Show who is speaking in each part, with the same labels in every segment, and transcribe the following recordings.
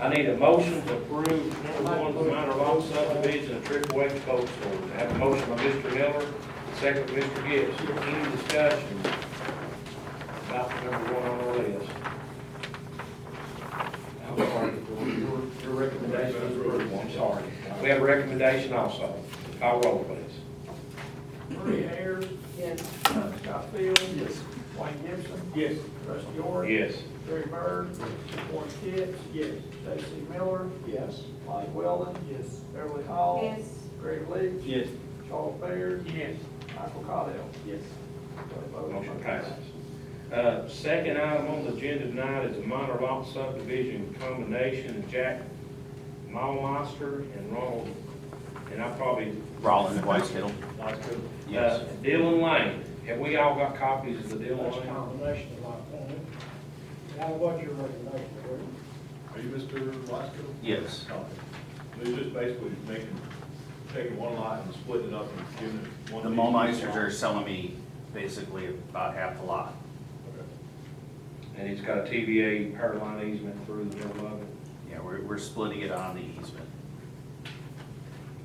Speaker 1: I need a motion to approve number one, the minor lot subdivision of Triple H Cold Storage. I have a motion by Mr. Miller, second by Mr. Gibbs. Any discussion about number one on the list? I'm sorry, your recommendation is approved. I'm sorry. We have a recommendation also. Call roll, please.
Speaker 2: Maria Ayers.
Speaker 3: Yes.
Speaker 2: Scott Field. Yes. Wayne Gibson.
Speaker 4: Yes.
Speaker 2: Russ York.
Speaker 1: Yes.
Speaker 2: Terry Bird. Warren Pitts.
Speaker 4: Yes.
Speaker 2: J.C. Miller.
Speaker 4: Yes.
Speaker 2: Lonnie Weldon.
Speaker 4: Yes.
Speaker 2: Beverly Hall.
Speaker 3: Yes.
Speaker 2: Greg Leach.
Speaker 4: Yes.
Speaker 2: Charles Baird.
Speaker 4: Yes.
Speaker 2: Michael Cottrell.
Speaker 4: Yes.
Speaker 1: Motion passes. Second item on the agenda tonight is a minor lot subdivision combination of Jack Malmeister and Ronald, and I probably,
Speaker 5: Rollins, White Kittle. Yes.
Speaker 1: Dillon Lane. Have we all got copies of the Dillon
Speaker 4: That's a
Speaker 1: Lane?
Speaker 4: combination of lot one. Now, what's your recommendation, Gordon?
Speaker 6: Are you Mr. Roscoe?
Speaker 5: Yes.
Speaker 6: They're just basically taking one lot and splitting it up and giving it one.
Speaker 5: The Mulmeisters are selling me basically about half the lot.
Speaker 1: And he's got a TVA power line easement through the middle of it.
Speaker 5: Yeah, we're splitting it on the easement.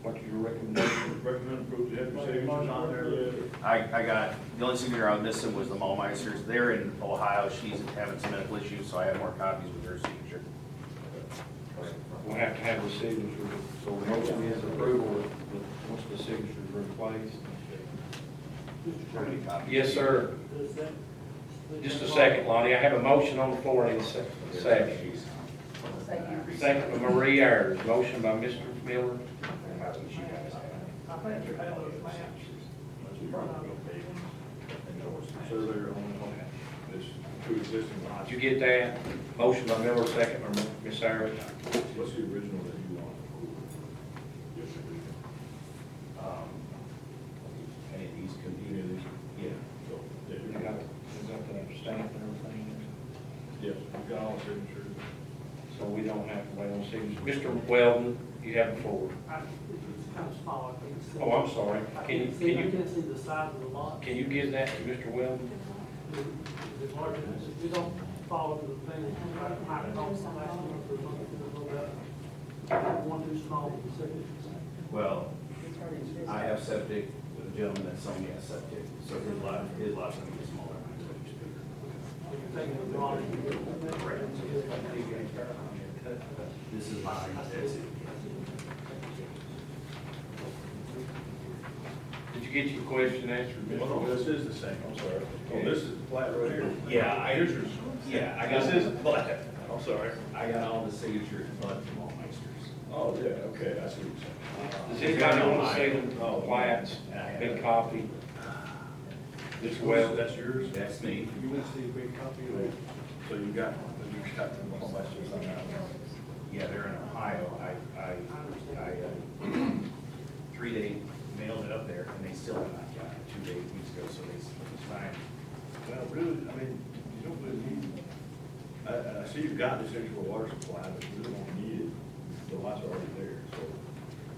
Speaker 1: What's your recommendation?
Speaker 6: Recommend approval, you have your signatures on there?
Speaker 5: I got, the only signature I was missing was the Mulmeisters. They're in Ohio. She's having some medical issues, so I have more copies with her signature.
Speaker 1: We'll have to have the signature, so the motion is approval once the signatures are in place.
Speaker 5: How many copies?
Speaker 1: Yes, sir.
Speaker 4: Does that?
Speaker 1: Just a second, Lonnie. I have a motion on the floor in a second.
Speaker 3: Second.
Speaker 1: Second by Marie Ayers. Motion by Mr. Miller.
Speaker 2: I think you have those maps. You brought out the big ones.
Speaker 6: Surveyor on this two existing lots.
Speaker 1: Did you get that? Motion by Miller, second by Ms. Ayers.
Speaker 6: What's the original that you want? Yes,
Speaker 5: Any of these could
Speaker 6: Any of
Speaker 5: be,
Speaker 6: these?
Speaker 5: yeah.
Speaker 6: So, yeah,
Speaker 1: You got the stamp and everything?
Speaker 6: yes, we've got all signatures.
Speaker 1: So we don't have to wait on signatures. Mr. Weldon, you have the floor.
Speaker 7: It's kind of small, I can't see.
Speaker 1: Oh, I'm sorry.
Speaker 7: I
Speaker 1: Can you,
Speaker 7: can't see, I
Speaker 1: can you,
Speaker 7: can't see the size of the lot.
Speaker 1: can you give that to Mr. Weldon?
Speaker 7: It's larger, we don't follow the thing, I don't know, somebody, one too small for the second.
Speaker 5: Well, I have septic, the gentleman that's selling me has septic, so his lot's gonna be smaller.
Speaker 7: Taking the drawing.
Speaker 5: This is mine.
Speaker 1: Did you get your question answered, Mr.
Speaker 6: Well, no,
Speaker 1: Weldon?
Speaker 6: this is the same, I'm sorry. Oh, this is the plat right here?
Speaker 5: Yeah,
Speaker 6: Here's yours.
Speaker 5: Yeah, I got.
Speaker 6: This is the plat, I'm sorry.
Speaker 5: I got all the signatures but the Mulmeisters.
Speaker 6: Oh, yeah, okay, I see what you're saying.
Speaker 1: Does anybody want to see the plats, big copy? Mr. Weldon?
Speaker 6: That's yours?
Speaker 5: That's me.
Speaker 6: You want to see a big copy of it? So you got them all last year somehow?
Speaker 5: Yeah, they're in Ohio. I 3-day mailed it up there and they still have not got it 2 weeks ago, so it's fine.
Speaker 6: Well, really, I mean, you don't really need, I see you've got this extra water supply, but you really don't need it. The lots are already there, so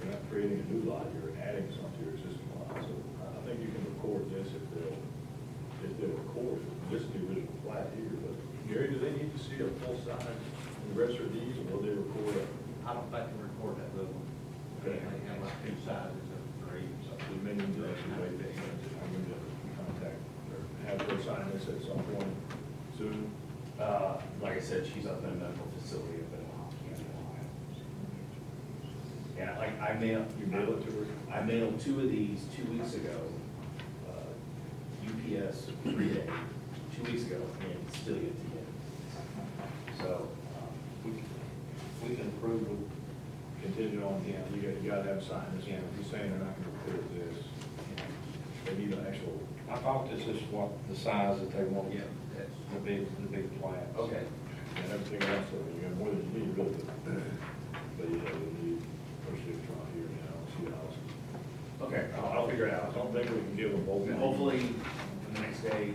Speaker 6: you're not creating a new lot, you're adding something to your existing lot. So I think you can record this if they'll record it. This is the original plat here, but Gary, do they need to see a full size in the rest of these, or will they record it?
Speaker 8: I don't think they record that little one.
Speaker 6: Okay.
Speaker 8: They have like two sizes of three or something.
Speaker 6: We may need to actually wait that, I'm going to contact, or have her sign this at some point soon.
Speaker 5: Like I said, she's up in a medical facility up in Ohio. Yeah, like I mailed.
Speaker 6: You mail it to her?
Speaker 5: I mailed 2 of these 2 weeks ago. UPS 3-day, 2 weeks ago, and still yet to get it. So,
Speaker 1: We can approve it.
Speaker 6: Contingent on, you gotta have signed this, if you're saying they're not gonna record this, they need an actual.
Speaker 1: I thought this is what, the size that they want,
Speaker 5: yeah, that's,
Speaker 1: the big plats.
Speaker 5: okay.
Speaker 6: And everything else, so you got more than you need, really. But you know, you need, first shift on here now, see how else.
Speaker 5: Okay, I'll figure it
Speaker 6: I
Speaker 5: out.
Speaker 6: don't think we can give them both.
Speaker 5: Hopefully, the next day.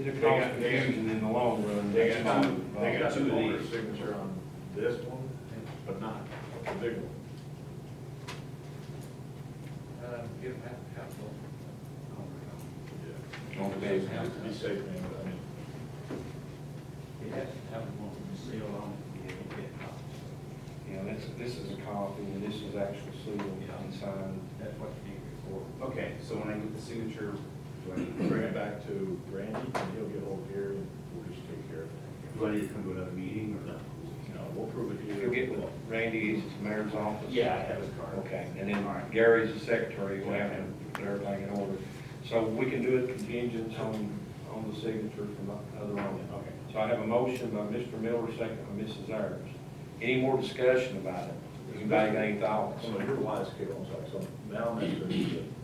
Speaker 1: It'll cause confusion in the long run.
Speaker 6: They
Speaker 1: That's
Speaker 6: got
Speaker 1: my-
Speaker 6: they got
Speaker 5: 2
Speaker 6: the
Speaker 5: of
Speaker 6: owner's
Speaker 5: these.
Speaker 6: signature on this one, but not the big one.
Speaker 8: Get them out,
Speaker 6: Yeah.
Speaker 1: On the big
Speaker 6: Just to be safe, man, but I mean,
Speaker 8: You have to have one sealed on it, you get copies.
Speaker 1: This is a copy, and this is actual sealed and signed.
Speaker 8: That's what you need for.
Speaker 5: Okay, so when I get the signature, do I need,
Speaker 6: Bring it back to Randy, and he'll get hold of Gary, and we'll just take care of it.
Speaker 5: do I need to come to another meeting or?
Speaker 6: No, we'll prove it
Speaker 1: If
Speaker 6: here.
Speaker 1: you'll get with Randy, he's at the mayor's office.
Speaker 5: Yeah, I have his card.
Speaker 1: Okay, and then Gary's the secretary, we'll have to put everything in order. So we can do it contingent on the signature from the other owner.
Speaker 5: Okay.
Speaker 1: So I have a motion by Mr. Miller, second by Mrs. Ayers. Any more discussion about it? Anybody got any thoughts?
Speaker 6: Some of your wise scale, I'm sorry, so Mal mentioned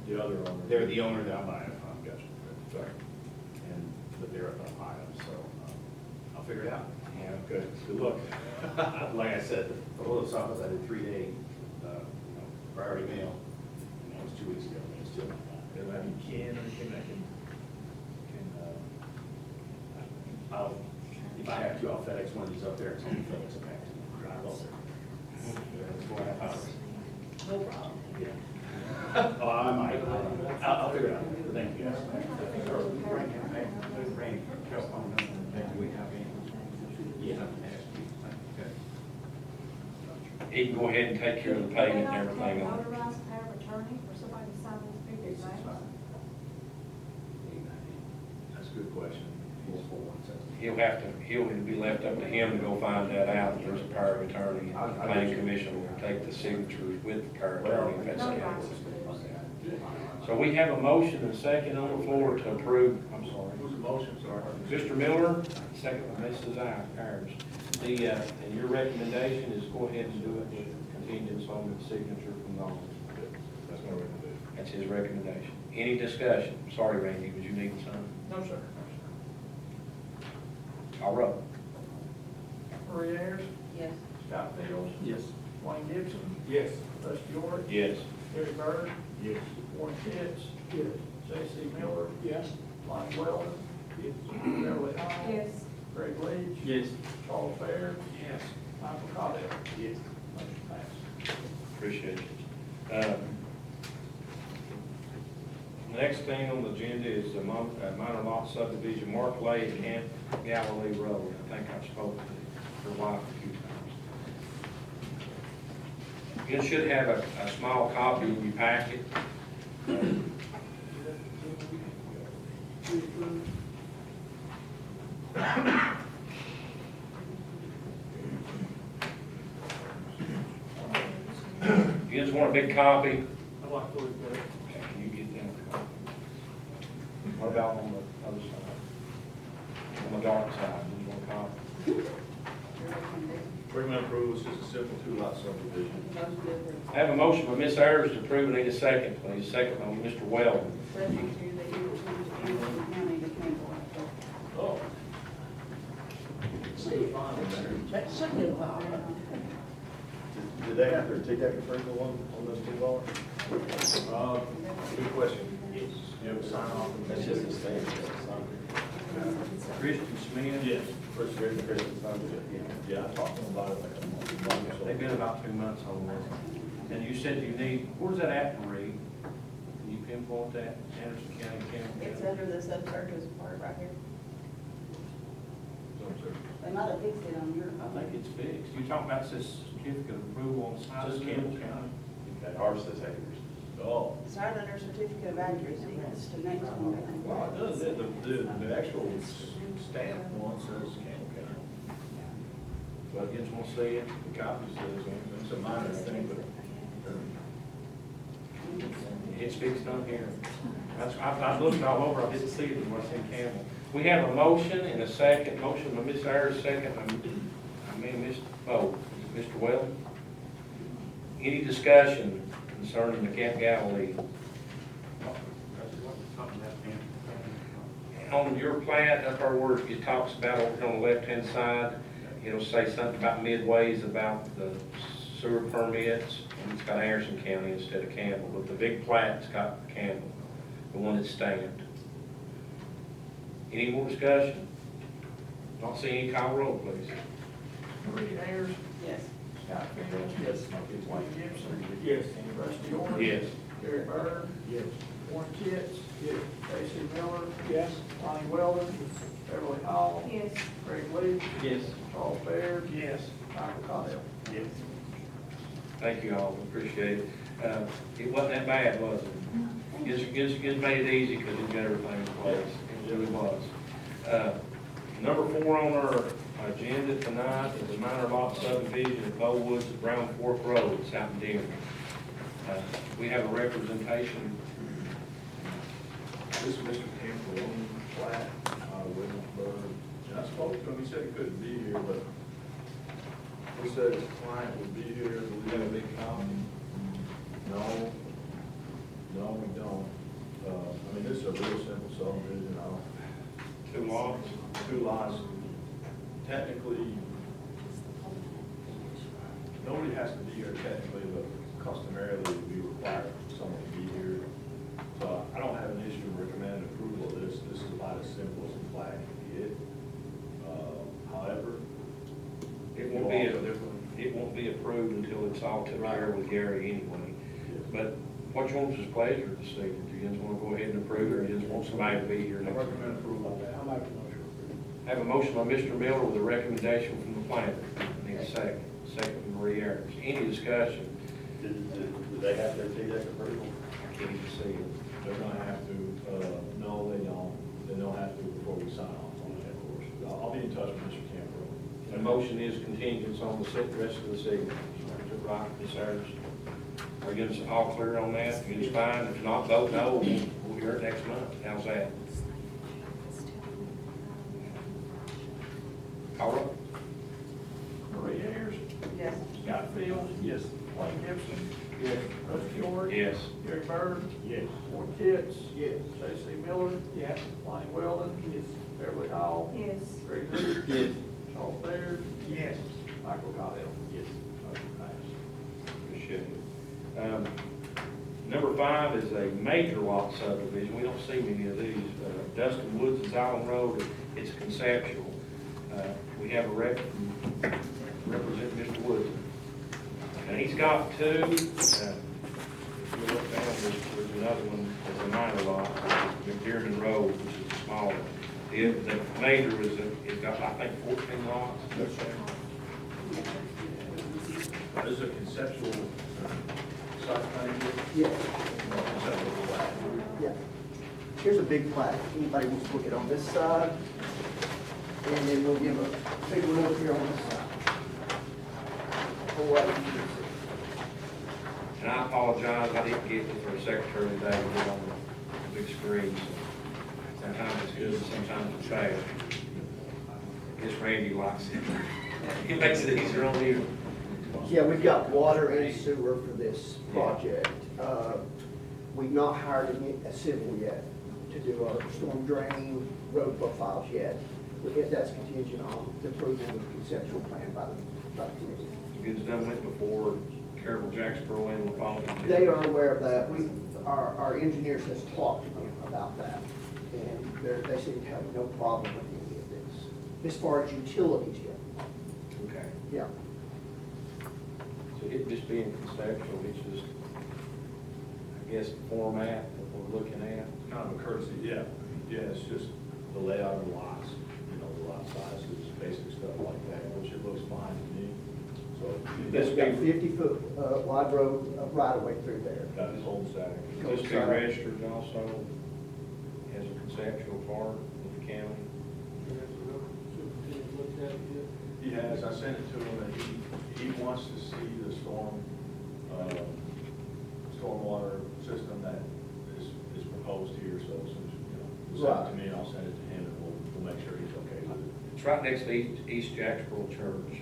Speaker 6: the other owner.
Speaker 5: They're the owner that I'm buying it from, gotcha.
Speaker 6: Sorry.
Speaker 5: And, but they're up in Ohio, so, I'll figure it out.
Speaker 6: Yeah, good, good luck.
Speaker 5: Like I said, the Willis office, I did 3-day, priority mail, and that was 2 weeks ago, and it's still not done.
Speaker 6: And I mean, anything that can,
Speaker 5: If I have to, I'll FedEx one of these up there, and someone FedEx it back to me. Drive up there. It's 4.5 hours.
Speaker 3: No problem.
Speaker 5: Yeah. Oh, I might, I'll figure it out, thank you guys. Yeah.
Speaker 1: He can go ahead and take care of the payment and everything on it.
Speaker 3: Authorized power of attorney for somebody to sign these papers, right?
Speaker 6: that's a good question.
Speaker 1: He'll be left up to him to go find that out. If there's a power of attorney, the planning commission will take the signatures with the power of attorney if that's
Speaker 3: No
Speaker 1: the
Speaker 3: problem.
Speaker 1: case. So we have a motion and a second on the floor to approve, I'm sorry.
Speaker 6: Who's the motion, sorry?
Speaker 1: Mr. Miller, second by Mrs. Ayers. And your recommendation is go ahead and do it with contingents on the signature from the owner.
Speaker 6: That's my recommendation.
Speaker 1: That's his recommendation. Any discussion? Sorry, Randy, was you needing something?
Speaker 2: No, sir.
Speaker 1: All right.
Speaker 2: Marie Ayers,
Speaker 3: Yes.
Speaker 2: Scott Fields,
Speaker 5: Yes.
Speaker 2: Wayne Gibson,
Speaker 6: Yes.
Speaker 2: Rusty York,
Speaker 1: Yes.
Speaker 2: Gary Bird,
Speaker 6: Yes.
Speaker 2: Warren Pitts,
Speaker 4: Yes.
Speaker 2: J.C. Miller,
Speaker 4: Yes.
Speaker 2: Lonnie Weldon, Beverly Hall,
Speaker 3: Yes.
Speaker 2: Greg Leach,
Speaker 5: Yes.
Speaker 2: Charles Baird,
Speaker 1: Yes.
Speaker 2: Michael Cottrell.
Speaker 5: Yes.
Speaker 2: Motion passed.
Speaker 1: Appreciate it. Next thing on the agenda is the minor lot subdivision, Mark Lake, Camp Galilee Road. I think I've spoken to your wife a few times. You should have a small copy in your packet. You just want a big copy?
Speaker 2: I'd like to look at it.
Speaker 1: Okay, can you get them a copy? What about on the other side? On the dark side, do you want a copy?
Speaker 6: Recommend approval, it's just a simple two-lot subdivision.
Speaker 3: Motion to approve.
Speaker 1: I have a motion by Ms. Ayers to approve. I need a second, please. Second by Mr. Weldon.
Speaker 3: Subject to the Eagle County to Campbell.
Speaker 6: Oh.
Speaker 3: That's a good one.
Speaker 6: Did they have to take that approval on those two lots? Good question. Yes. You have to sign off. That's just a stamp.
Speaker 1: Christian Smith.
Speaker 6: Yes. First, Christian, yeah, I talked to them about it like a month ago.
Speaker 1: They've been about 2 months on this. And you said you need, where's that at, Marie? Can you pinpoint that? Anderson County, Campbell
Speaker 9: It's
Speaker 1: County?
Speaker 9: under the subsurface part right here.
Speaker 6: So, sir.
Speaker 9: They might have fixed it on your.
Speaker 1: I think it's fixed. You talking about this certificate of approval on the side of
Speaker 6: Just
Speaker 1: the
Speaker 6: Campbell County. Okay, ours says acres. Oh.
Speaker 9: It's right under certificate of accuracy. It's the next one.
Speaker 6: Well, it does, the actual stamp one says Campbell County.
Speaker 1: But you just want to see it?
Speaker 6: The copy says, it's a minor thing, but.
Speaker 1: It's fixed on here. I've looked all over, I didn't see it in what's in Campbell. We have a motion and a second, motion by Ms. Ayers, second by, Mr. Weldon. Any discussion concerning the Camp Galilee? On your plat, up our word, it talks about over on the left-hand side, it'll say something about midways about the sewer permits, and it's got Anderson County instead of Campbell, but the big plat's got Campbell, the one that's stamped. Any more discussion? Not seeing any, call roll, please.
Speaker 2: Marie Ayers,
Speaker 9: Yes.
Speaker 2: Scott Fields. Yes. Wayne Gibson.
Speaker 6: Yes.
Speaker 2: Rusty York.
Speaker 1: Yes.
Speaker 2: Gary Bird,
Speaker 6: Yes.
Speaker 2: Warren Pitts,
Speaker 6: Yes.
Speaker 2: J.C. Miller,
Speaker 4: Yes.
Speaker 2: Lonnie Weldon, Beverly Hall,
Speaker 3: Yes.
Speaker 2: Greg Leach,
Speaker 5: Yes.
Speaker 2: Charles Baird,
Speaker 1: Yes.
Speaker 2: Michael Cottrell.
Speaker 6: Yes.
Speaker 1: Thank you all, appreciate it. It wasn't that bad, was it? Just made it easy because it got everything in place. It really was. Number 4 on our agenda tonight is a minor lot subdivision at Bow Woods at Brown Fork Road, South Denver. We have a representation.
Speaker 6: This is Mr. Campbell on flat, Williamsburg. And I spoke to him, he said he couldn't be here, but he said his client would be here. Do we have a big copy? No, we don't. I mean, this is a real simple subdivision,
Speaker 1: 2 lots.
Speaker 6: 2 lots. Technically, nobody has to be here technically, but customarily it would be required for someone to be here. So I don't have an issue recommending approval of this. This is about as simple as a flag can get. However,
Speaker 1: It won't be approved until it's all took care of with Gary anyway.
Speaker 6: Yes.
Speaker 1: But what you want is pleasure to see. Do you just want to go ahead and approve it, or you just want somebody to be here
Speaker 6: I
Speaker 1: next
Speaker 6: recommend approval of that.
Speaker 4: I'll make a motion.
Speaker 1: Have a motion by Mr. Miller with a recommendation from the planner. Need a second. Second from Marie Ayers. Any discussion?
Speaker 6: Do they have their TDEC approval?
Speaker 1: I can't even see it.
Speaker 6: They're gonna have to, no, they don't. Then they'll have to before we sign off on it, of course. I'll be in touch with Mr. Campbell.
Speaker 1: The motion is contingent on the rest of the signature. Is it right, Ms. Ayers? Are you guys all clear on that? You just fine? If not, vote no. We'll hear it next month. How's that? All right.
Speaker 2: Marie Ayers,
Speaker 9: Yes.
Speaker 2: Scott Field. Yes. Wayne Gibson.
Speaker 1: Yes.
Speaker 2: Russ George.
Speaker 1: Yes.
Speaker 2: Gary Bird.
Speaker 6: Yes.
Speaker 2: Ward Pitts.
Speaker 6: Yes.
Speaker 2: J.C. Miller. Yes. Lonnie Weldon. Yes. Beverly Hall.
Speaker 9: Yes.
Speaker 2: Greg Lear.
Speaker 6: Yes.
Speaker 2: Charles Baird.
Speaker 6: Yes.
Speaker 2: Michael Cottrell.
Speaker 6: Yes.
Speaker 2: Motion passed.
Speaker 1: Appreciate it. Number 5 is a major lot subdivision. We don't see many of these. Dustin Woods is Island Road. It's conceptual. We have a represent Mr. Woods. And he's got 2. If you look down, there's another one, there's a minor lot, McDermott Road, which is a small one. The major is got, I think, 14 lots.
Speaker 6: This is a conceptual site plan.
Speaker 10: Yeah,
Speaker 6: Conceptual plat.
Speaker 10: yeah. Here's a big plaque. Anybody wants to look at on this side? And then we'll give a big one over here on this side. For what you can see.
Speaker 1: And I apologize, I didn't get with our secretary today, we did on the big screen. So sometimes it's good, and sometimes it's bad. I guess Randy likes it. He makes it easier on you.
Speaker 10: Yeah, we've got water and sewer for this project. We've not hired a civil yet to do our storm drain, road profiles yet. That's contingent on the approval of the conceptual plan by the committee.
Speaker 1: It's done with before, Carol Jacksboro and the following.
Speaker 10: They are aware of that. Our engineers has talked to them about that, and they seem to have no problem with any of this. As far as utilities go,
Speaker 1: Okay.
Speaker 10: yeah.
Speaker 1: So it just being conceptual, it's just, I guess, the format that we're looking at.
Speaker 6: Kind of a courtesy, yeah. Yeah, it's just the layout of the lots, the lot sizes, basic stuff like that, which it looks fine to me. So
Speaker 1: This
Speaker 10: It's got
Speaker 1: be-
Speaker 10: 50-foot wide road right away through there.
Speaker 6: got his whole stack.
Speaker 1: This be registered also as a conceptual part of the county.
Speaker 6: He has, I sent it to him, and he wants to see the stormwater system that is proposed here, so as soon as, send it to me, and I'll send it to him, and we'll make sure he's okay with it.
Speaker 1: It's right next to East Jacksboro Church.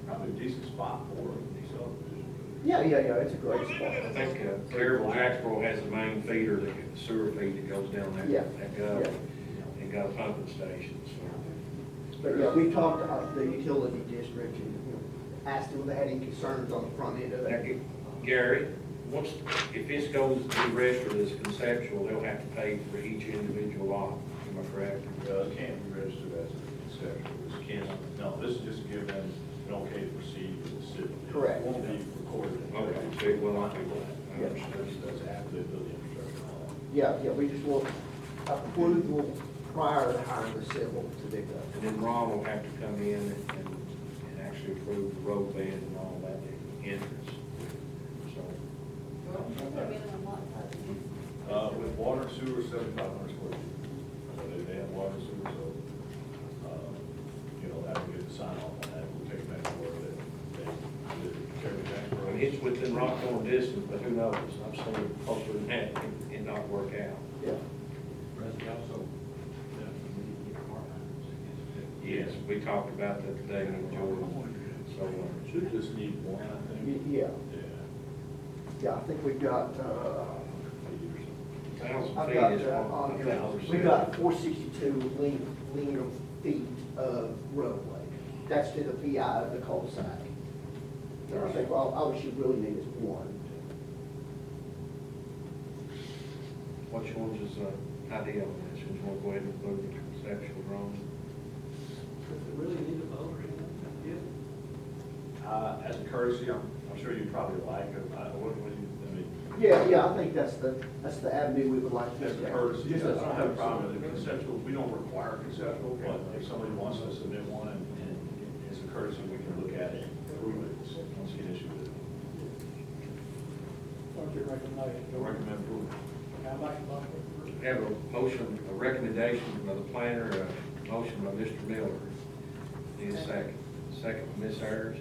Speaker 6: Probably a decent spot for these subdivision.
Speaker 10: Yeah, it's a great spot.
Speaker 1: I think Carroll Jacksboro has the main feeder, the sewer feed that goes down that,
Speaker 10: Yeah.
Speaker 1: that gut,
Speaker 10: Yeah.
Speaker 1: and got a pumping station, so.
Speaker 10: But yeah, we talked to the utility district and, asked them if they had any concerns on the front end of
Speaker 1: Now,
Speaker 10: it.
Speaker 1: Gary, if this goes to be registered as conceptual, they'll have to pay for each individual lot, am I correct?
Speaker 6: It can't be registered as a conceptual, this can't, no, this is just give them an okay to proceed with the city.
Speaker 10: Correct.
Speaker 6: It won't be recorded.
Speaker 1: Okay, so it will not be.
Speaker 10: Yeah.
Speaker 6: That's after they build the infrastructure and all that.
Speaker 10: Yeah, we just want approval prior to hiring the civil to dig up.
Speaker 1: And then Ron will have to come in and actually approve the road bed and all that entrance. So,
Speaker 3: What's their minimum lot size?
Speaker 6: With water and sewer, 7,500 square feet. So they have water and sewer, so, that will get the sign off on that, we'll take it back to where they Campbell County
Speaker 1: I mean, it's within rock-on distance, but who knows? I've seen it closer than that and not work out.
Speaker 10: Yeah.
Speaker 8: Rusty also,
Speaker 1: Yes, we talked about that today in Jordan, so,
Speaker 6: Should just need one, I think.
Speaker 10: Yeah,
Speaker 6: Yeah.
Speaker 10: yeah, I think we've got,
Speaker 1: 1,000
Speaker 10: I've
Speaker 1: feet
Speaker 10: got,
Speaker 1: is
Speaker 10: on here,
Speaker 1: 1,000.
Speaker 10: we've got 462 linear feet of roadway. That's to the PI of the cul-de-sac. And I think, well, all we should really need is one.
Speaker 1: What's yours is idea on this? Would you want to go ahead and include the conceptual drawing?
Speaker 7: If they really need a vote or anything,
Speaker 6: As a courtesy, I'm sure you'd probably like it. What do you, I mean,
Speaker 10: Yeah, I think that's the avenue we would like to
Speaker 6: as a
Speaker 10: take.
Speaker 6: courtesy, I
Speaker 10: Just as a
Speaker 6: don't have a
Speaker 10: courtesy.
Speaker 6: problem with the conceptual. We don't require conceptual, but if somebody wants to submit one and as a courtesy, we can look at it and approve it. I don't see an issue with it.
Speaker 4: What's your recommendation?
Speaker 6: I recommend approval.
Speaker 4: I like the motion.
Speaker 1: We have a motion, a recommendation by the planner, a motion by Mr. Miller. Need a second. Second by Ms. Ayers.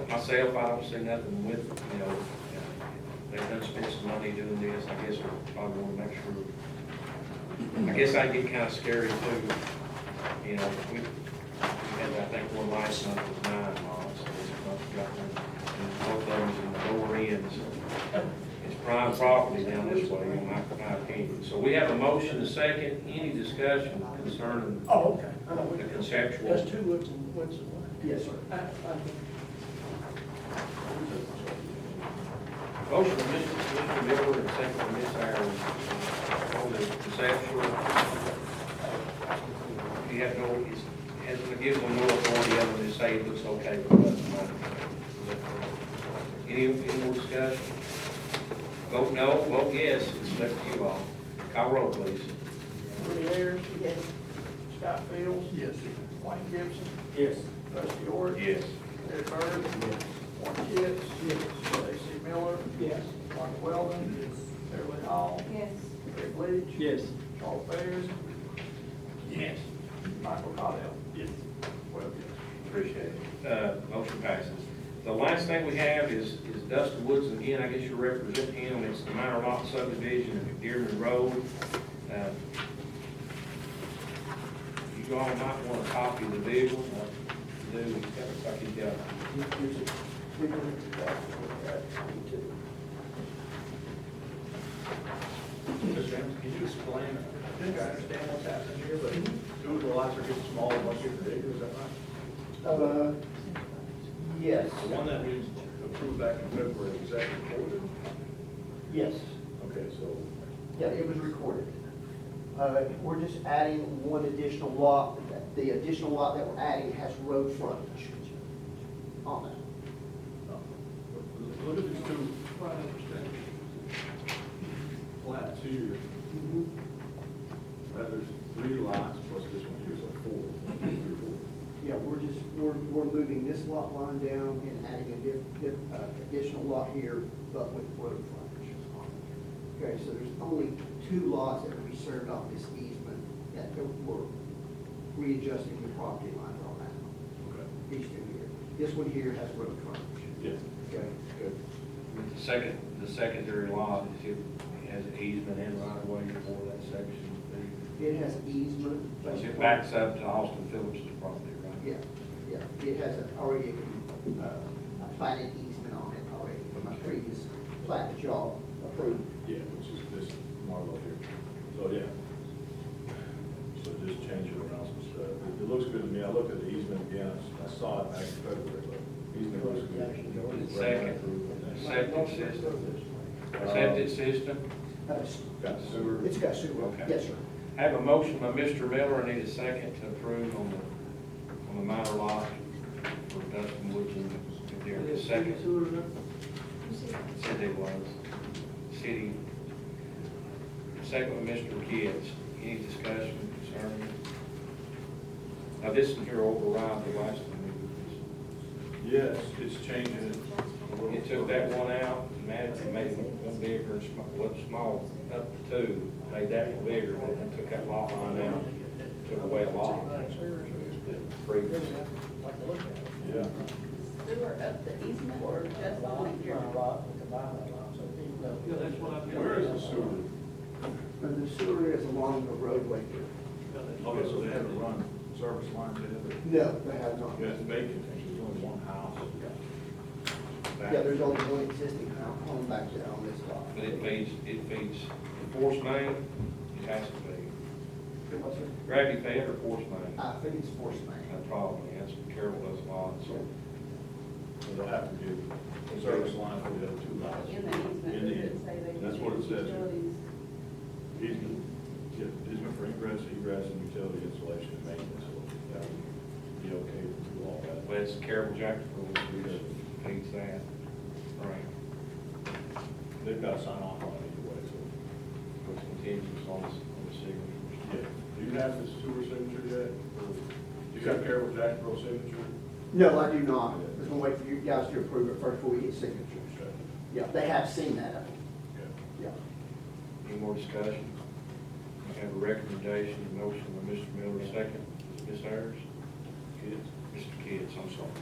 Speaker 1: Myself, I don't see nothing with, they've done spent some money doing this. I guess we probably want to make sure. I guess I get kind of scary too. We had, I think, one last month was 9 lots. So this month got one, and both of them in the lower ends. It's prime property down this way, in my opinion. So we have a motion, a second. Any discussion concerning
Speaker 2: Oh, okay.
Speaker 1: the conceptual?
Speaker 2: That's two woods and one.
Speaker 10: Yes, sir.
Speaker 1: Motion by Mr. Miller and second by Ms. Ayers on the conceptual. You have no, it gives them no authority other than to say it looks okay for us. Any more discussion? Vote no, vote yes, it's left to you all. Call roll, please.
Speaker 2: Willie Ayers,
Speaker 3: Yes.
Speaker 2: Scott Fields.
Speaker 6: Yes.
Speaker 2: Wayne Gibson,
Speaker 10: Yes.
Speaker 2: Rusty Orr.
Speaker 1: Yes.
Speaker 2: Larry Bird. Warren Kitts. J.C. Miller.
Speaker 4: Yes.
Speaker 2: Mark Weldon. Beverly Hall.
Speaker 3: Yes.
Speaker 2: Greg Leach.
Speaker 10: Yes.
Speaker 2: Charles Ayers.
Speaker 1: Yes.
Speaker 2: Michael Cottrell.
Speaker 6: Yes.
Speaker 2: 12 yes.
Speaker 1: Appreciate it. Motion passes. The last thing we have is Dustin Woods, and again, I guess you represent him. It's the minor lot subdivision of Dearman Road. You all might want a copy of the visual. Do, he's got, like he's got.
Speaker 6: Can you explain, I think I understand what's happening here, but two of the lots are getting smaller, one getting bigger, is that right?
Speaker 10: Yes.
Speaker 6: The one that we approved back in February, was that recorded?
Speaker 10: Yes.
Speaker 6: Okay, so,
Speaker 10: Yeah, it was recorded. We're just adding one additional lot. The additional lot that we're adding has road frontage on it.
Speaker 6: look at these two flats here. There's 3 lots plus this one here, so 4.
Speaker 10: Yeah, we're moving this lot line down and adding additional lot here, but with road frontage on it. Okay, so there's only 2 lots that will be served off this easement that we're readjusting the property lines on that.
Speaker 6: Okay.
Speaker 10: These 2 here. This one here has road frontage.
Speaker 6: Yeah.
Speaker 10: Okay, good.
Speaker 1: The secondary lot, it has an easement and right of way for that section.
Speaker 10: It has easement.
Speaker 1: So it backs up to Austin Phillips' property, right?
Speaker 10: Yeah, it has already a platted easement on it already from a previous plat that y'all approved.
Speaker 6: Yeah, which is this Marlowe here. So, yeah. So just change it around some stuff. It looks good to me. I looked at the easement again. I saw it back in February, but easement looks good.
Speaker 1: Second. Septic system. Septic system.
Speaker 6: Got sewer.
Speaker 10: It's got sewer.
Speaker 1: Okay.
Speaker 10: Yes, sir.
Speaker 1: I have a motion by Mr. Miller. I need a second to approve on the minor lot for Dustin Woods and Dearman. Second. Said it was. City. Second by Mr. Kitts. Any discussion concerning it? Now, this one here override the last one.
Speaker 6: Yes, it's changing it.
Speaker 1: It took that one out, and made one bigger, and small, up to two, made that one bigger, and took that lot line out, took away a lot. Previous.
Speaker 6: Yeah.
Speaker 9: Sewer up the easement or just on here?
Speaker 7: Yeah, that's what I'm.
Speaker 6: Where is the sewer?
Speaker 10: And the sewer is along the roadway here.
Speaker 6: Okay, so they have to run service lines in it?
Speaker 10: No, they have not.
Speaker 6: Yeah, it's vacant, there's only one house.
Speaker 10: Yeah, there's only one existing home back there on this lot.
Speaker 1: But it feeds the force main, it has to be.
Speaker 10: What's it?
Speaker 1: Gravity fed or force main?
Speaker 10: I think it's force main.
Speaker 1: That probably, that's what Carol does a lot, so.
Speaker 6: So they'll have to do a service line for the other two lots.
Speaker 9: In the easement,
Speaker 6: In the
Speaker 9: does it say they?
Speaker 6: That's what it says.
Speaker 9: Utilities.
Speaker 6: Easement, yeah, easement for ingress, egress, and utility installation and maintenance, so that would be okay to do all that.
Speaker 1: Well, it's Carol Jacksonville, who feeds that. Right.
Speaker 6: They've got to sign off on it either way, so.
Speaker 1: With contingents on the signature.
Speaker 6: Yeah. Do you have the sewer signature yet? Or do you have Carol Jacksonville's signature?
Speaker 10: No, I do not. I was gonna wait for you guys to approve it first before we get signatures.
Speaker 6: Okay.
Speaker 10: Yeah, they have seen that.
Speaker 6: Okay.
Speaker 10: Yeah.
Speaker 1: Any more discussion? I have a recommendation, a motion by Mr. Miller, second. Ms. Ayers?
Speaker 6: Kids?
Speaker 1: Mr. Kids, I'm sorry.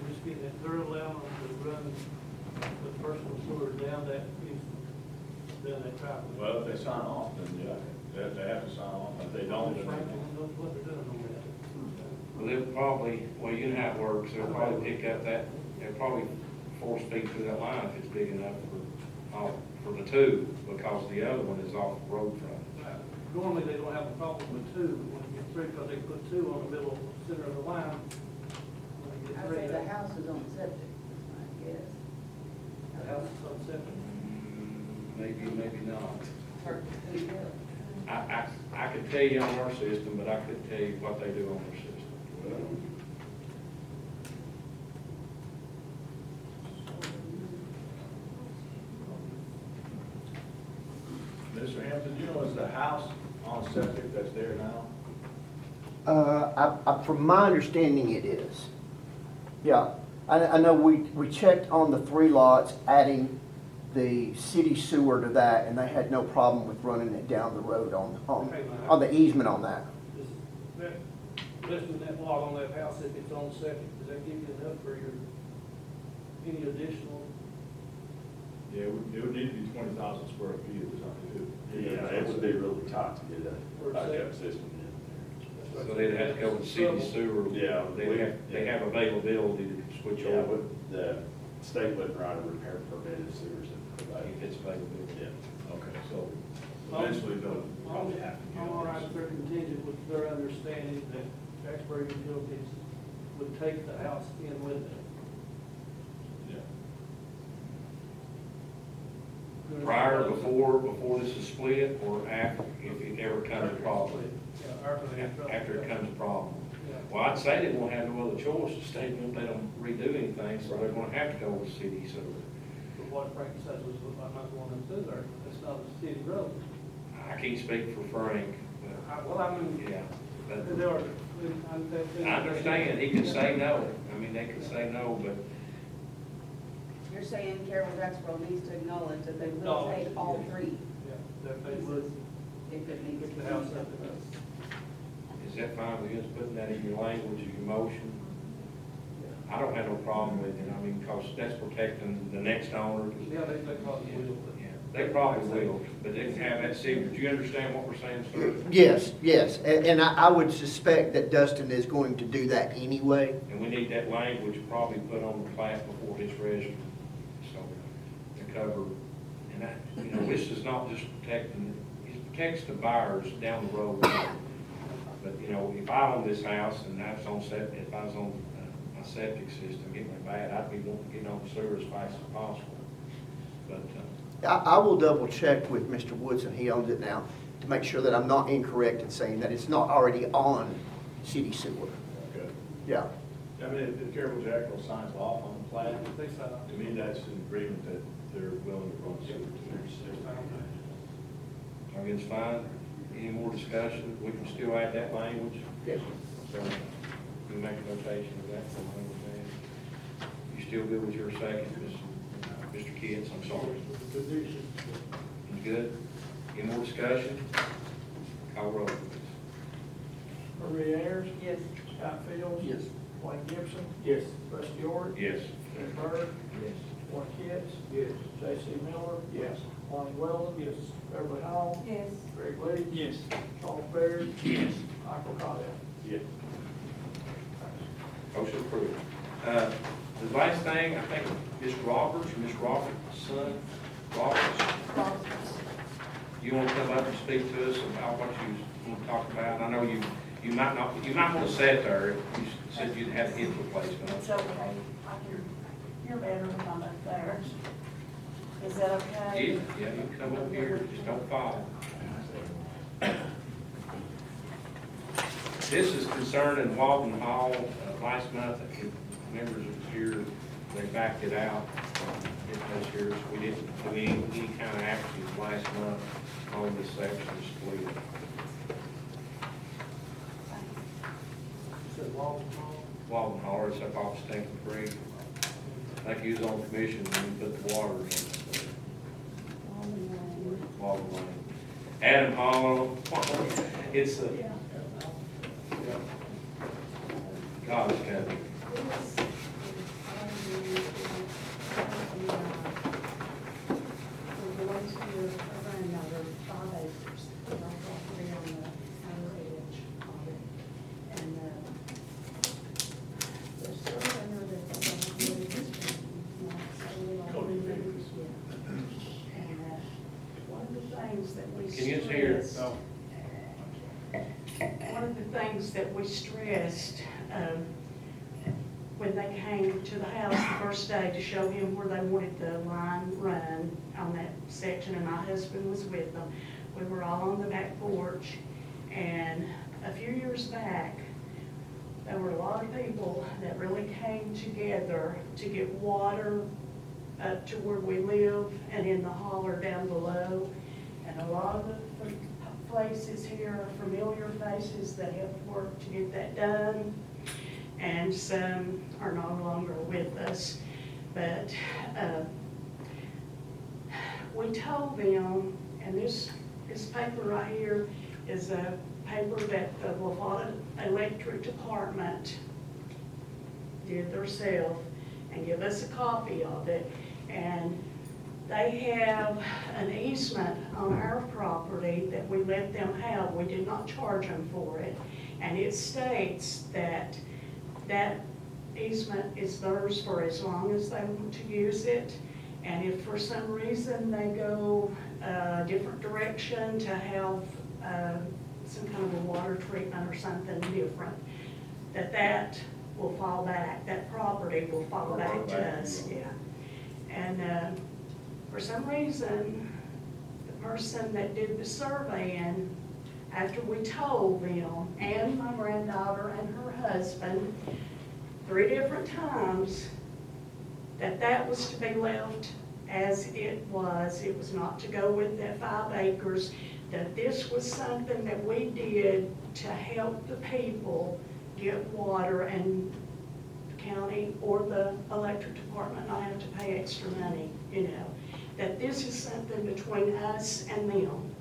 Speaker 7: Just getting that thorough allowance to run the personal sewer down that easement, down that driveway.
Speaker 6: Well, if they sign off, then yeah, they have to sign off. If they don't, then
Speaker 7: Franklin knows what they're doing on that.
Speaker 1: Well, they'll probably, well, you know how it works, they'll probably pick up that, they'll probably force feed through that line if it's big enough for the two, because the other one is off the road front.
Speaker 7: Normally, they don't have a problem with two, but when you get three, because they put two on the middle, center of the line. When you get
Speaker 9: I would
Speaker 7: three,
Speaker 9: say the
Speaker 7: that
Speaker 9: house is on septic, is my guess.
Speaker 7: the house is on septic.
Speaker 1: Maybe, maybe not.
Speaker 9: Or, who knows?
Speaker 1: I could tell you on our system, but I couldn't tell you what they do on their system.
Speaker 6: Mr. Hampton, you know, is the house on septic that's there now?
Speaker 10: From my understanding, it is. Yeah, I know we checked on the 3 lots, adding the city sewer to that, and they had no problem with running it down the road on the easement on that.
Speaker 7: Does that, listing that lot on that house, if it's on septic, does that give you enough for your, any additional?
Speaker 6: Yeah, it would need to be 20,000 square feet or something.
Speaker 11: Yeah, it would be really tight to get
Speaker 7: Or
Speaker 11: a backup
Speaker 7: septic.
Speaker 11: system in
Speaker 1: So they'd have to go with city sewer.
Speaker 11: Yeah,
Speaker 1: They have availability to switch
Speaker 11: there. Yeah,
Speaker 1: over
Speaker 11: but the state wouldn't write a repair permit if sewers if
Speaker 1: if it's available.
Speaker 11: Yeah.
Speaker 6: Okay, so eventually they'll probably have to get
Speaker 7: I'm all right
Speaker 6: this.
Speaker 7: if they're contingent with their understanding that Jacksboro Utilities would take the house in with them.
Speaker 6: Yeah.
Speaker 1: Prior, before this is split, or after, if it ever comes a problem?
Speaker 7: Yeah, after they have trouble.
Speaker 1: After it comes a problem.
Speaker 7: Yeah.
Speaker 1: Well, I'd say they won't have no other choice, the state won't, they don't redo anything, so they're gonna have to go with city sewer.
Speaker 7: But what Frank says was, I'm not going into there, it's not a city road.
Speaker 1: I can't speak for Frank,
Speaker 7: Well, I mean,
Speaker 1: but, yeah. but-
Speaker 7: there are.
Speaker 1: I understand, he could say no, I mean, they could say no, but
Speaker 9: You're saying Carol Jacksboro needs to acknowledge that they will
Speaker 7: No.
Speaker 9: take all 3
Speaker 7: Yeah, that they would
Speaker 9: if it needs to
Speaker 7: get
Speaker 9: be.
Speaker 7: the house up to us.
Speaker 1: is that fine with you, just putting that in your language, your motion? I don't have no problem with it, I mean, because that's protecting the next owner. 'Cause-
Speaker 7: Yeah, they probably will, but.
Speaker 1: Yeah, they probably will, but they can have that signature. Do you understand what we're saying, sir?
Speaker 10: Yes, and I would suspect that Dustin is going to do that anyway.
Speaker 1: And we need that language probably put on the plat before it's registered, so, to cover, and that, you know, this is not just protecting, it protects the buyers down the road. But, you know, if I own this house and I was on septic, if I was on my septic system getting bad, I'd be wanting to get on the sewer as fast as possible. But,
Speaker 10: I will double check with Mr. Woodson, he owns it now, to make sure that I'm not incorrect in saying that it's not already on city sewer.
Speaker 6: Okay.
Speaker 10: Yeah.
Speaker 6: I mean, if Carol Jacksboro signs off on the plan,
Speaker 7: They sign up.
Speaker 6: to me, that's an agreement that they're willing to run sewer to.
Speaker 1: I mean, it's fine. Any more discussion? We can still add that language.
Speaker 10: Yes.
Speaker 1: So, You make a notation of that, so I understand. You still good with your second, Mr. Kitts, I'm sorry. You good? Any more discussion? Call roll, please.
Speaker 2: Maria Ayers,
Speaker 9: Yes.
Speaker 2: Scott Fields.
Speaker 4: Yes.
Speaker 2: Wayne Gibson,
Speaker 4: Yes.
Speaker 2: Rusty York,
Speaker 1: Yes.
Speaker 2: Ken Bird,
Speaker 4: Yes.
Speaker 2: Warren Kitts,
Speaker 4: Yes.
Speaker 2: J.C. Miller,
Speaker 4: Yes.
Speaker 2: Lonnie Weldon.
Speaker 4: Yes.
Speaker 2: Beverly Hall,
Speaker 9: Yes.
Speaker 2: Greg Lee.
Speaker 4: Yes.
Speaker 2: Charles Baird,
Speaker 4: Yes.
Speaker 2: Michael Cottrell.
Speaker 6: Yes.
Speaker 1: Motion approved. The last thing, I think, Ms. Roberts, son, Roberts, you want to come up and speak to us about what you want to talk about? I know you might want to sit there. You said you'd have hip replacement.
Speaker 9: It's okay. I can, you're better if I'm up there. Is that okay?
Speaker 1: Yeah, you can come up here, just don't fall. This is concerning Walden Hall. Last month, if members was here, they backed it out. This year, we didn't do any kind of action last month on this section of split. Walden Hall, it's up off Stinking Creek. I think you was on commission when you put the water in. Walden Lane. Adam Hall, it's a, God, it's kind of, can you see her? No.
Speaker 3: One of the things that we stressed, when they came to the house the first day to show him where they wanted the line run on that section, and my husband was with them, we were all on the back porch, and a few years back, there were a lot of people that really came together to get water up to where we live and in the holler down below. And a lot of the places here are familiar faces that have worked to get that done, and some are no longer with us. But we told them, and this paper right here is a paper that the Lavada Electric Department did themselves, and give us a copy of it. And they have an easement on our property that we let them have. We did not charge them for it. And it states that that easement is theirs for as long as they want to use it. And if for some reason they go a different direction to have some kind of a water treatment or something different, that will fall back, that property will fall back to us, yeah. And for some reason, the person that did the surveying, after we told them, and my granddaughter and her husband, 3 different times, that was to be left as it was not to go with that 5 acres, that this was something that we did to help the people get water, and the county or the electric department not have to pay extra money, you know. That this is something between us and them.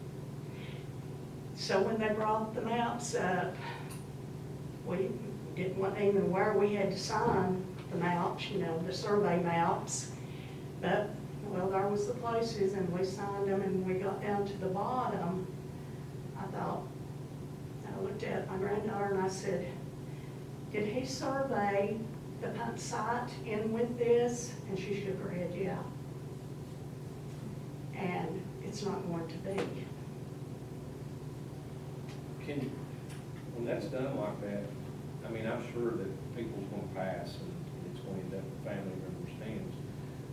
Speaker 3: So when they brought the maps up, we didn't want even where we had to sign the maps, you know, the survey maps. But, well, there was the places, and we signed them, and we got down to the bottom. I thought, I looked at my granddaughter and I said, did he survey the pump site in with this? And she shook her head, yeah. And it's not going to be.
Speaker 1: Can you, when that's done like that, I mean, I'm sure that people's gonna pass and it's gonna end up in family members' hands,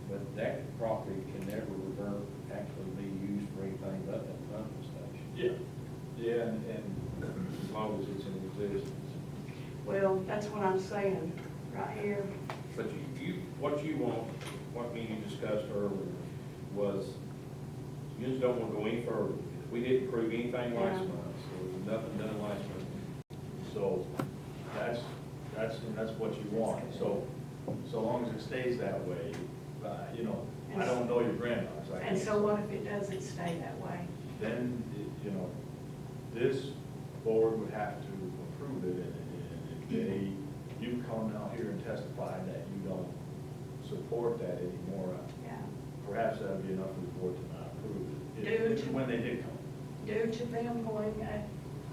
Speaker 1: but that property can never revert, actually be used for anything but that pumping station.
Speaker 6: Yeah, and as long as it's in existence.
Speaker 3: Well, that's what I'm saying right here.
Speaker 1: But what you want, what me and you discussed earlier was, you just don't want to go any further. We didn't prove anything last
Speaker 3: Yeah.
Speaker 1: month, so there was nothing done last month.
Speaker 6: So that's that's what you want. So long as it stays that way, you know, I don't know your granddaughter. So I
Speaker 3: And
Speaker 6: can't
Speaker 3: so what if it doesn't stay that way?
Speaker 6: then, you know, this board would have to approve it, and if you come out here and testify that you don't support that anymore,
Speaker 3: Yeah.
Speaker 6: perhaps that'd be enough for the board to not approve it,
Speaker 3: Due
Speaker 6: if-
Speaker 3: to-
Speaker 6: when they did come,
Speaker 3: Due to them going,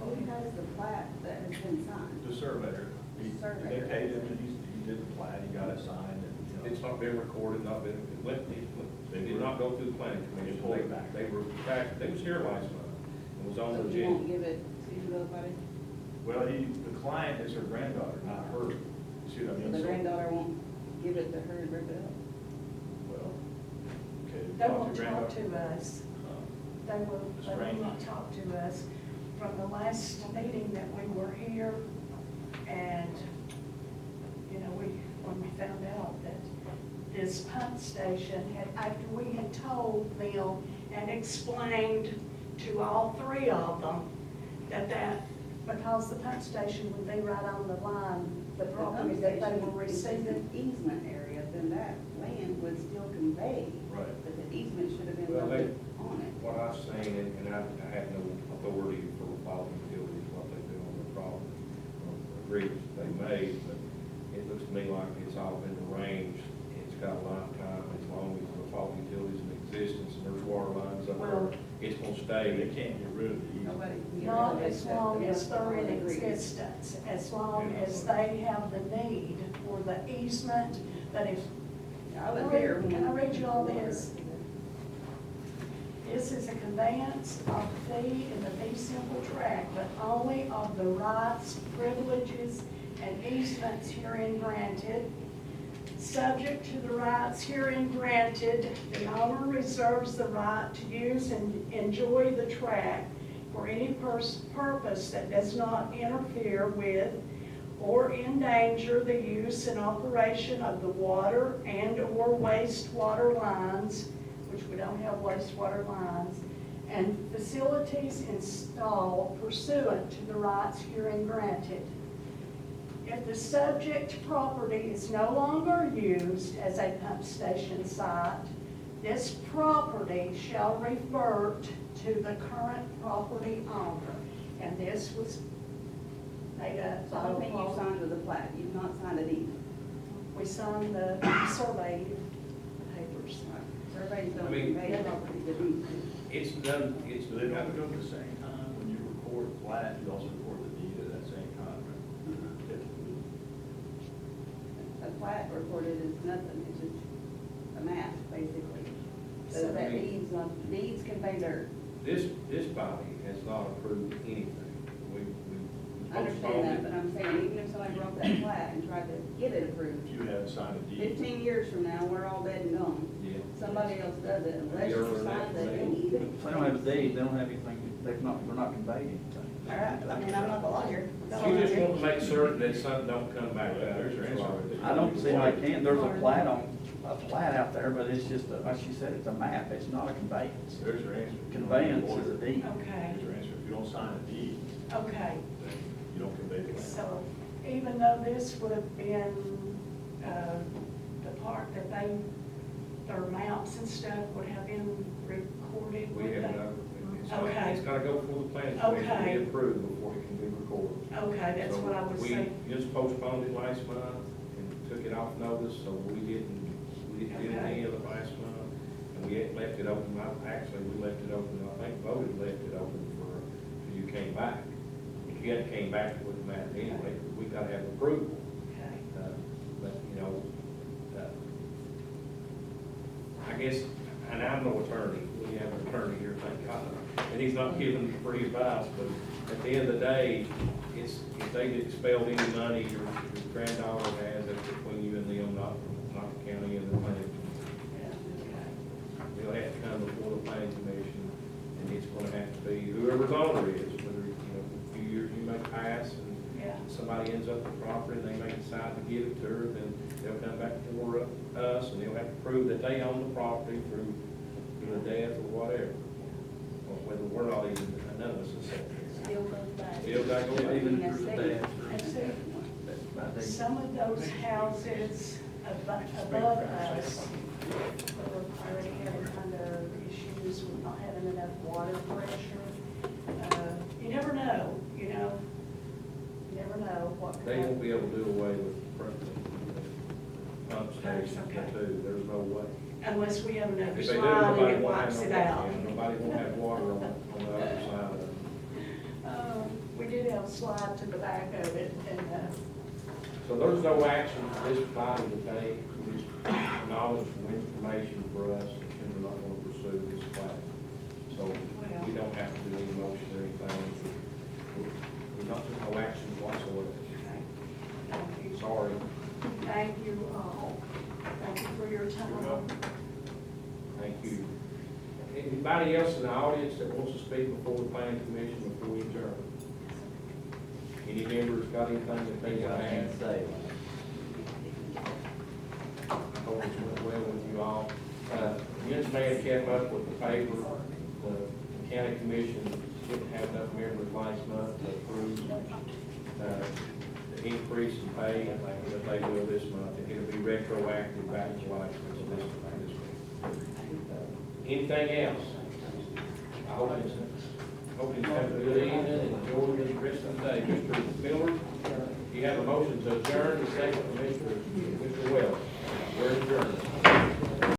Speaker 9: Who has the plat that has been signed?
Speaker 6: the surveyor, they
Speaker 9: Surveyor.
Speaker 6: paid him, and he did the plat, he got it signed, and, you know.
Speaker 1: It's not been recorded, not been, they did not go through the planning commission.
Speaker 6: Pulled it back.
Speaker 1: They were back, they was here last month, and was on
Speaker 9: So
Speaker 1: the
Speaker 9: you won't
Speaker 1: agenda.
Speaker 9: give it to nobody?
Speaker 6: Well, the client is her granddaughter, not her. You see what I
Speaker 9: So
Speaker 6: mean?
Speaker 9: the granddaughter won't give it to her and rip it up?
Speaker 6: Well, okay.
Speaker 3: they
Speaker 6: talk
Speaker 3: won't
Speaker 6: to
Speaker 3: talk
Speaker 6: granddaughter.
Speaker 3: to us. They will not talk to us. From the last meeting that we were here, and, you know, when we found out that this pump station had, after we had told them and explained to all three of them that because the pump station would be right on the line, the property that they were
Speaker 9: If it's
Speaker 3: receiving.
Speaker 9: an easement area, then that land would still convey.
Speaker 6: Right.
Speaker 9: But the easement should have been
Speaker 1: Well, they-
Speaker 9: left on it.
Speaker 1: What I've seen, and I have no authority for following utilities, what they do on the property, agreements they made, but it looks to me like it's all been arranged. It's got a lifetime, as long as the fault utilities in existence, and there's water lines up there, it's gonna
Speaker 6: They
Speaker 1: stay.
Speaker 6: can't get rid of the easement.
Speaker 9: Nobody can get
Speaker 3: Not
Speaker 9: rid of it
Speaker 3: as
Speaker 9: except
Speaker 3: long
Speaker 9: the
Speaker 3: as they're in
Speaker 9: agreement.
Speaker 3: existence, as long as they have the need for the easement, but if,
Speaker 9: I was there. when-
Speaker 3: Can I read you all this? This is a conveyance of fee in the fee simple tract, but only of the rights, privileges, and easements herein granted. Subject to the rights herein granted, the owner reserves the right to use and enjoy the tract for any purpose that does not interfere with or endanger the use and operation of the water and/or wastewater lines, which we don't have wastewater lines, and facilities installed pursuant to the rights herein granted. If the subject property is no longer used as a pump station site, this property shall revert to the current property owner. And this was made up.
Speaker 9: So I don't think you signed with the plat, you've not signed a deed.
Speaker 3: We signed the survey papers.
Speaker 9: Surveys don't
Speaker 1: I mean-
Speaker 9: convey property to deed.
Speaker 1: It's done, it's,
Speaker 6: So they don't go at the same time, when you record the plat, you also record the deed at that same time, right? Typically.
Speaker 9: A plat recorded is nothing, it's just a map, basically.
Speaker 3: So
Speaker 9: So that
Speaker 1: we-
Speaker 9: deeds convey dirt.
Speaker 1: this body has not approved anything. We
Speaker 9: I understand that, but I'm saying, even if somebody wrote that plat and tried to get it approved,
Speaker 6: If you haven't signed a deed.
Speaker 9: 15 years from now, we're all dead and gone.
Speaker 1: Yeah.
Speaker 9: Somebody else does it, unless
Speaker 1: You're
Speaker 9: you
Speaker 1: right.
Speaker 9: sign the deed.
Speaker 4: If they don't have a deed, they don't have anything, they're not conveying anything.
Speaker 9: All right, I mean, I'm not the lawyer.
Speaker 1: You just want to make certain that something don't come back out.
Speaker 6: There's your answer.
Speaker 4: I don't see how they can, there's a plat out there, but it's just, like she said, it's a map, it's not a conveyance.
Speaker 6: There's your answer.
Speaker 4: Conveyance is a deed.
Speaker 3: Okay,
Speaker 6: There's your answer. If you don't sign a deed,
Speaker 3: okay.
Speaker 6: then you don't convey the land.
Speaker 3: So even though this would have been the part that their maps and stuff would have been recorded
Speaker 1: We
Speaker 3: with
Speaker 1: have,
Speaker 3: them?
Speaker 1: it's
Speaker 3: Okay.
Speaker 1: gotta go before the planning commission to
Speaker 3: Okay.
Speaker 1: be approved before it can be recorded.
Speaker 3: Okay, that's
Speaker 1: So
Speaker 3: what I was saying.
Speaker 1: We just postponed it last month and took it off notice, so we didn't get
Speaker 3: Okay.
Speaker 1: any of it last month. And we had left it open, actually, we left it open, I think voted left it open till you came back. If you hadn't came back, it wouldn't matter anyway, we gotta have approval.
Speaker 3: Okay.
Speaker 1: But, you know, I guess, and I'm no attorney, we have an attorney here, thank God, and he's not giving free advice, but at the end of the day, it's, if they expelled any money your granddaughter has, that's between you and them, not the county and the planning. They'll have to come before the planning commission, and it's gonna have to be whoever's owner is, whether, you know, a few years you may pass, and
Speaker 3: Yeah.
Speaker 1: somebody ends up with property, and they may decide to give it to her, then they'll come back before us, and they'll have to prove that they own the property through the death or whatever. Or whether we're not even, none of us is set.
Speaker 9: Still goes back.
Speaker 1: Still gotta go back.
Speaker 4: Even if there's a
Speaker 9: Estate.
Speaker 4: death or
Speaker 3: That's it.
Speaker 4: by deed.
Speaker 3: Some those houses above us, that we're already having kind of issues with not having enough water pressure. You never know, you know? You never know what could
Speaker 1: They won't
Speaker 3: happen.
Speaker 1: be able to do away with pump stations
Speaker 3: Okay.
Speaker 1: too, there's no way.
Speaker 3: Unless we have another
Speaker 1: If they do,
Speaker 3: slide and
Speaker 1: nobody
Speaker 3: it
Speaker 1: won't have
Speaker 3: wipes
Speaker 1: no
Speaker 3: it
Speaker 1: water,
Speaker 3: out.
Speaker 1: and nobody won't have water on the other side of it.
Speaker 3: We did have a slide to the back of it, and,
Speaker 1: So there's no action this body to take, just knowledge and information for us, and we're not gonna pursue this plan. So we don't have to do any motion or anything. We're not, no action whatsoever.
Speaker 3: thank you.
Speaker 1: Sorry.
Speaker 3: Thank you all. Thank you for your time.
Speaker 1: Thank you. Anybody else in the audience that wants to speak before the planning commission before we adjourn? Any members got anything that they want to add? I hope it's went well with you all. Vince Mann came up with the paper, the county commission didn't have enough members last month to approve the increase in pay that they will this month. It'll be retroactive back to last month. Anything else? I hope you have a good evening and enjoy the rest of the day. Mr. Miller, you have a motion to adjourn, the second from Mr. Wells. We're adjourned.